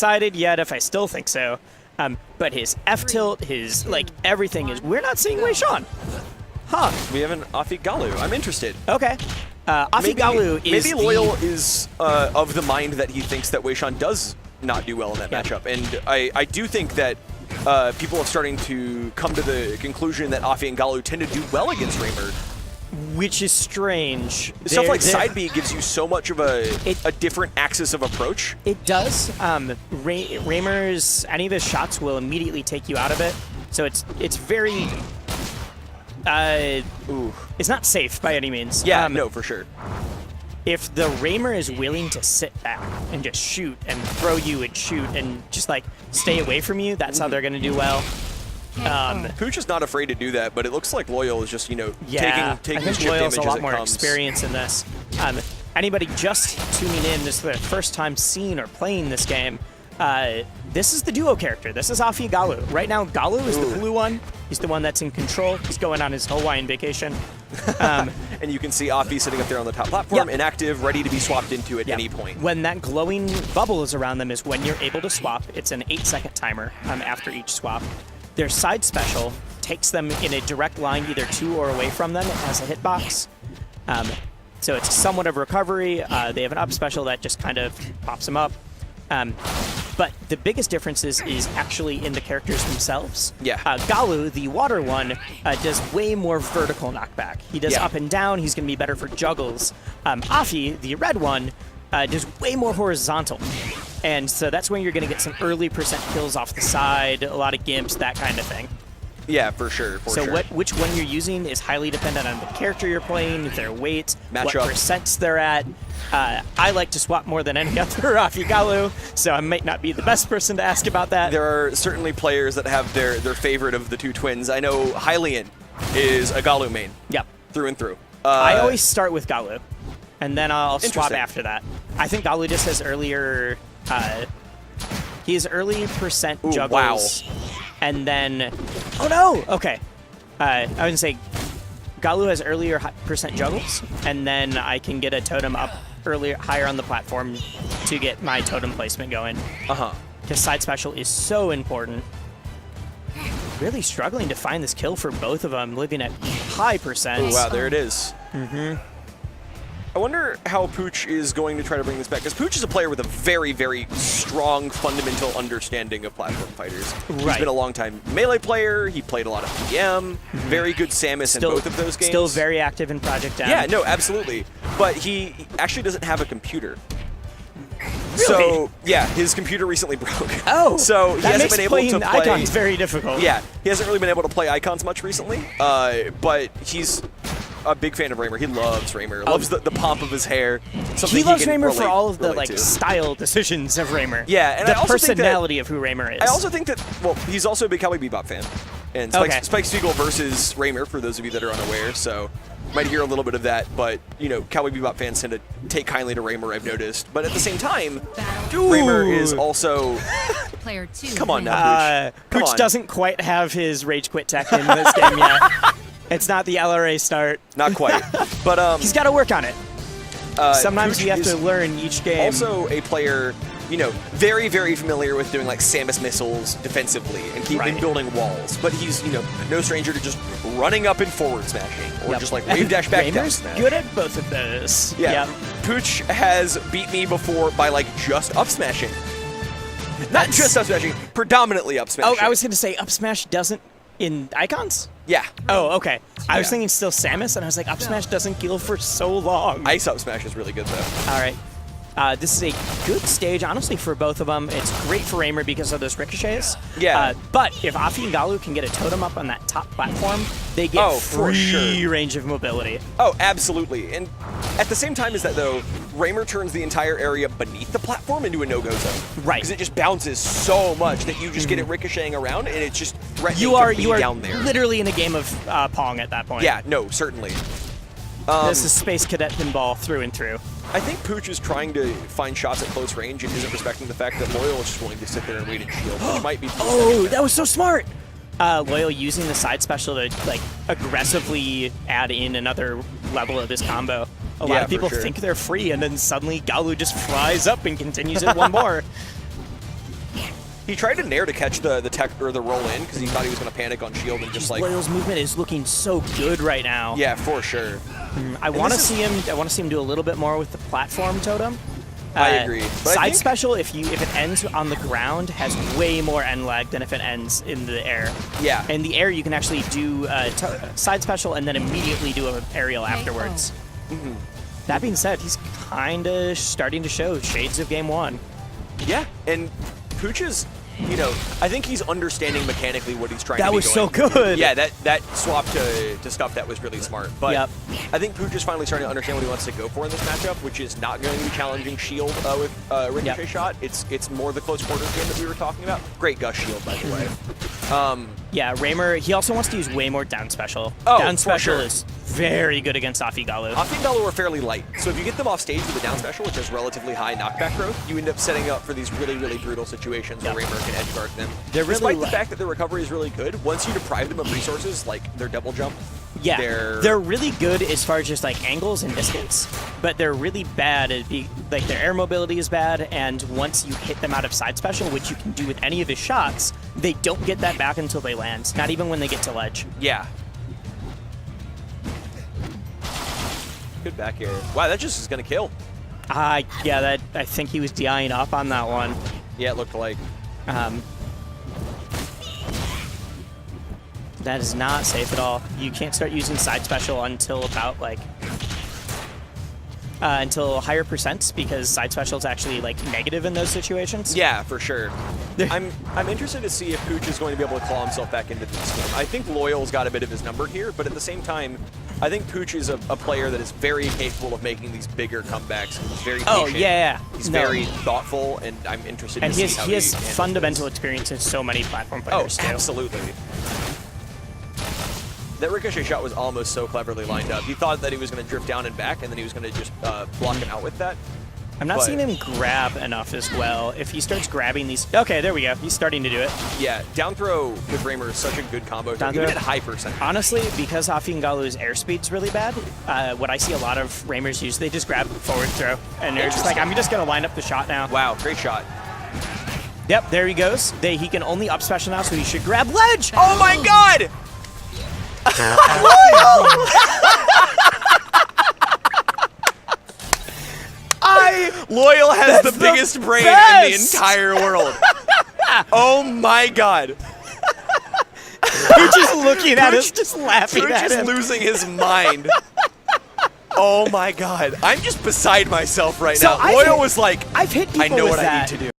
decided yet if I still think so. But his F tilt, his everything is. We're not seeing Wei Shan. Huh. We have an Afi Galu. I'm interested. Okay. Afi Galu is maybe Loyal is of the mind that he thinks that Wei Shan does not do well in that matchup, and I do think that people are starting to come to the conclusion that Afi and Galu tend to do well against Raymer. Which is strange. Stuff like side B gives you so much of a different axis of approach. It does. Raymer's, any of his shots will immediately take you out of it. So it's very... it's not safe by any means. Yeah, no, for sure. If the Raymer is willing to sit back and just shoot and throw you and shoot and just stay away from you, that's how they're going to do well. Pooch is not afraid to do that, but it looks like Loyal is just, taking his chip Loyal's damage a lot as more it comes. experience in this. Anybody just tuning in, this is their first time seeing or playing this game, this is the duo character. This is Afi Galu. Right now, Galu is the blue one. He's the one that's in control. He's going on his Hawaiian vacation. And you can see Afi sitting up there on the top platform, inactive, ready to be swapped into at any point. When that glowing bubble is around them is when you're able to swap. It's an 8-second timer after each swap. Their side special takes them in a direct line either to or away from them. It has a hitbox. So it's somewhat of recovery. They have an up special that just kind of pops them up. But the biggest difference is actually in the characters themselves. Yeah. Galu, the water one, does way more vertical knockback. He does up and down. He's going to be better for juggles. Afi, the red one, does way more horizontal. And so that's when you're going to get some early percent kills off the side, a lot of gimps, that kind of thing. Yeah, for sure. Which one you're using is highly dependent on the character you're playing, their weight, matchup, what percents they're at. I like to swap more than any other Afi Galu, so I might not be the best person to ask about that. There are certainly players that have their favorite of the two twins. I know Hylian is a Galu main. Yep. Through and through. I always start with Galu, and then I'll swap after that. I think Galu just has earlier... he has early percent juggles. Wow. And then... Oh, no! Okay. I was going to say, Galu has earlier percent juggles, and then I can get a totem up higher on the platform to get my totem placement going. Because side special is so important. Really struggling to find this kill for both of them, living at high percent. Oh, wow, there it is. I wonder how Pooch is going to try to bring this back, because Pooch is a player with a very, very strong fundamental understanding of platform fighters. He's been a long-time Melee player. He played a lot of PM. Very good Samus in both of those games. Still very active in Project M. Yeah, no, absolutely. But he actually doesn't have a computer. Really? So, yeah, his computer recently broke. Oh, so he hasn't been able to play Icons very difficult. Yeah, he hasn't really been able to play Icons much recently, but he's a big fan of Raymer. He loves Raymer. Loves the pomp of his hair. He loves Raymer for all of the style decisions of Raymer. Yeah, and the I also personality of who Raymer is. I also think that he's also a big Cowboy Bebop fan, and Spike Spiegel versus Raymer for those of you that are unaware. So might hear a little bit of that, but Cowboy Bebop fans tend to take kindly to Raymer, I've noticed. But at the same time, Raymer is also. Player 2. Come on now, Pooch. Pooch doesn't quite have his rage quit tech in this game yet. It's not the LRA start. Not quite. But he's got to work on it. Sometimes Pooch you have to learn each game. Also a player, very, very familiar with doing Samus missiles defensively and building walls. But he's, no stranger to just running up and forward smashing or just wave dash back down smash. Good at both of those. Yeah. Pooch has beat me before by just up smashing. Not just up smashing, predominantly up smashing. Oh, I was going to say up smash doesn't in Icons? Yeah. Oh, okay. I was thinking still Samus, and I was like, up smash doesn't heal for so long. Ice up smash is really good, though. All right. This is a good stage, honestly, for both of them. It's great for Raymer because of those ricochets. Yeah. But if Afi and Galu can get a totem up on that top platform, they get free range of mobility. Oh, absolutely. And at the same time as that, though, Raymer turns the entire area beneath the platform into a no-go zone. Right. Because it just bounces so much that you just get it ricocheting around, and it's just threatening you are down there. Literally in a game of Pong at that point. Yeah, no, certainly. This is Space Cadet pinball through and through. I think Pooch is trying to find shots at close range and isn't respecting the fact that Loyal is just willing to sit there and wait and shield, which might be... that was so smart! Loyal using the side special to aggressively add in another level of this combo. A lot of people think they're free, and then suddenly Galu just flies up and continues it one more. He tried to nair to catch the tech or the roll in because he thought he was going to panic on shield and just like. Loyal's movement is looking so good right now. Yeah, for sure. I want to see him. I want to see him do a little bit more with the platform totem. I agree. But Side special, if it ends on the ground, has way more end lag than if it ends in the air. Yeah. In the air, you can actually do side special and then immediately do an aerial afterwards. Mm-hmm. That being said, he's kind of starting to show shades of Game 1. Yeah, and Pooch is, you know, I think he's understanding mechanically what he's trying to do. That was so good. Yeah, that swap to stuff, that was really smart. But yep. I think Pooch is finally starting to understand what he wants to go for in this matchup, which is not going to be challenging shield with Ricochet shot. It's more the close quarters game that we were talking about. Great Gush shield, by the way. Yeah, Raymer, he also wants to use way more down special. Oh, down special sure. is very good against Afi Galu. Afi and Galu are fairly light, so if you get them off stage with a down special, which has relatively high knockback growth, you end up setting up for these really, really brutal situations where Raymer can edge guard them. They're really Despite the fact that their recovery is really good, once you deprive them of resources like their double jump, yeah, they're really good as far as just like angles and distance, but they're really bad at like their air mobility is bad, and once you hit them out of side special, which you can do with any of his shots, they don't get that back until they land, not even when they get to ledge. Yeah. Good back air. Wow, that just is gonna kill. Yeah, that I think he was DIing up on that one. Yeah, it looked like. That is not safe at all. You can't start using side special until about like until higher percents, because side special is actually like negative in those situations. Yeah, for sure. I'm interested to see if Pooch is going to be able to claw himself back into this game. I think Loyal's got a bit of his number here, but at the same time, I think Pooch is a player that is very capable of making these bigger comebacks. He's very patient. Oh, yeah. He's very thoughtful, and I'm interested to see how he has handles fundamental this. experience in so many platform fighters, too. Absolutely. That Ricochet shot was almost so cleverly lined up. He thought that he was going to drift down and back, and then he was going to just block him out with that. I'm not seeing him grab enough as well. If he starts grabbing these... Okay, there we go. He's starting to do it. Yeah, down throw with Raymer is such a good combo. Even at high percent. Honestly, because Afi and Galu's airspeed's really bad, what I see a lot of Raymers use, they just grab forward throw. And they're just like, I'm just going to line up the shot now. Wow, great shot. Yep, there he goes. He can only up special now, so he should grab ledge. Oh my god! Loyal has the biggest brain in the entire world. Oh my god. Pooch is looking at us, just laughing at him. Pooch is losing his mind. Oh my god. I'm just beside myself right now. Loyal was like, I've hit people I know with what that. I need to